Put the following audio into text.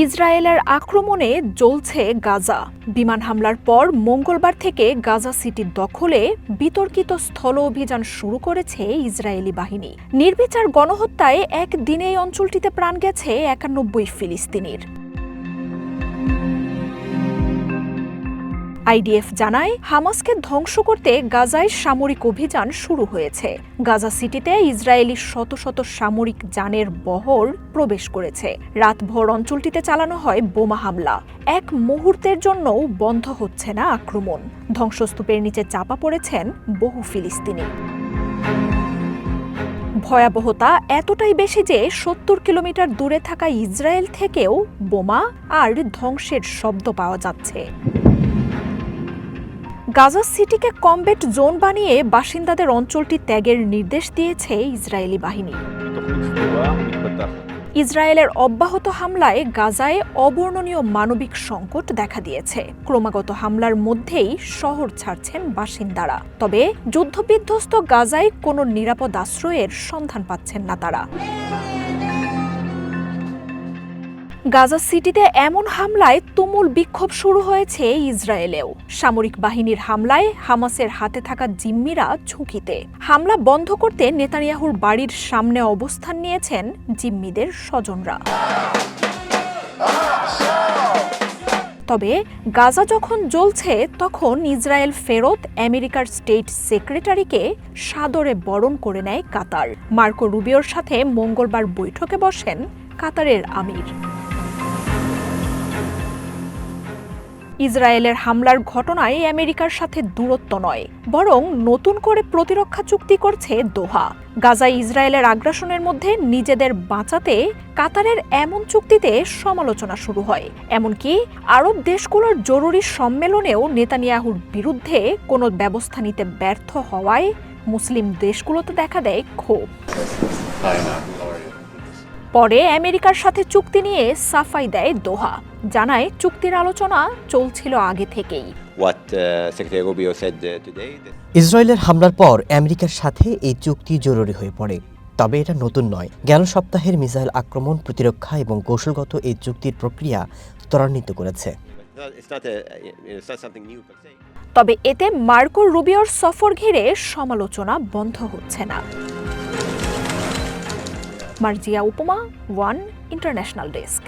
ইসরায়েলের আক্রমণে জ্বলছে গাজা। বিমান হামলার পর মঙ্গলবার থেকে গাজা সিটি দখলে বিতর্কিত স্থল অভিযান শুরু করেছে ইসরায়েলি বাহিনী। নির্বিচার গণহত্যায় একদিনেই অঞ্চলটিতে প্রাণ গেছে ৯১ ফিলিস্তিনির। আইডিএফ জানায়, হামাসকে ধ্বংস করতে গাজায় সামরিক অভিযান শুরু হয়েছে। গাজা সিটিতে ইসরায়েলি শত শত সামরিক যানের বহর প্রবেশ করেছে। রাতভর অঞ্চলটিতে চালানো হয় বোমা হামলা। এক মুহূর্তের জন্যও বন্ধ হচ্ছে না আক্রমণ। ধ্বংসস্তূপের নিচে চাপা পড়েছেন বহু ফিলিস্তিনি। ভয়াবহতা এতটাই বেশি যে ৭০ কিলোমিটার দূরে থাকা ইসরায়েল থেকেও বোমা আর ধ্বংসের শব্দ পাওয়া যাচ্ছে। গাজা সিটিকে কমব্যাট জোন বানিয়ে বাসিন্দাদের অঞ্চলটি ত্যাগের নির্দেশ দিয়েছে ইসরায়েলি বাহিনী। ইসরায়েলের অব্যাহত হামলায় গাজায় অবর্ণনীয় মানবিক সংকট দেখা দিয়েছে। ক্রমাগত হামলার মধ্যেই শহর ছাড়ছেন বাসিন্দারা। তবে যুদ্ধবিধ্বস্ত গাজায় কোনো নিরাপদ আশ্রয়ের সন্ধান পাচ্ছেন না তারা। গাজা সিটিতে এমন হামলায় তুমুল বিক্ষোভ শুরু হয়েছে ইসরায়েলেও। সামরিক বাহিনীর হামলায় হামাসের হাতে থাকা জিম্মিরা ঝুঁকিতে। হামলা বন্ধ করতে নেতানিয়াহুর বাড়ির সামনে অবস্থান নিয়েছেন জিম্মিদের স্বজনরা। তবে গাজা যখন জ্বলছে, তখন ইসরায়েল ফেরত আমেরিকার স্টেট সেক্রেটারিকে সাদরে বরণ করে নেয় কাতার। মার্কো রুবিওর সাথে মঙ্গলবার বৈঠকে বসেন কাতারের আমির। ইসরায়েলের হামলার ঘটনায় আমেরিকার সাথে দূরত্ব নয়, বরং নতুন করে প্রতিরক্ষা চুক্তি করছে দোহা। গাজায় ইসরায়েলের আগ্রাসনের মধ্যে নিজেদের বাঁচাতে কাতারের এমন চুক্তিতে সমালোচনা শুরু হয়। এমনকি আরব দেশগুলোর জরুরি সম্মেলনেও নেতানিয়াহুর বিরুদ্ধে কোনো ব্যবস্থা নিতে ব্যর্থ হওয়ায় মুসলিম দেশগুলোতে দেখা দেয় ক্ষোভ। পরে আমেরিকার সাথে চুক্তি নিয়ে সাফাই দেয় দোহা। জানায়, চুক্তির আলোচনা চলছিল আগে থেকেই। ইসরায়েলের হামলার পর আমেরিকার সাথে এই চুক্তি জরুরি হয়ে পড়ে। তবে এটা নতুন নয়। গেল সপ্তাহের মিসাইল আক্রমণ, প্রতিরক্ষা এবং কৌশলগত এই চুক্তির প্রক্রিয়া ত্বরান্বিত করেছে। তবে এতে মার্কো রুবিওর সফর ঘিরে সমালোচনা বন্ধ হচ্ছে না। মার্জিয়া উপমা, ওয়ান ইন্টারন্যাশনাল ডেস্ক।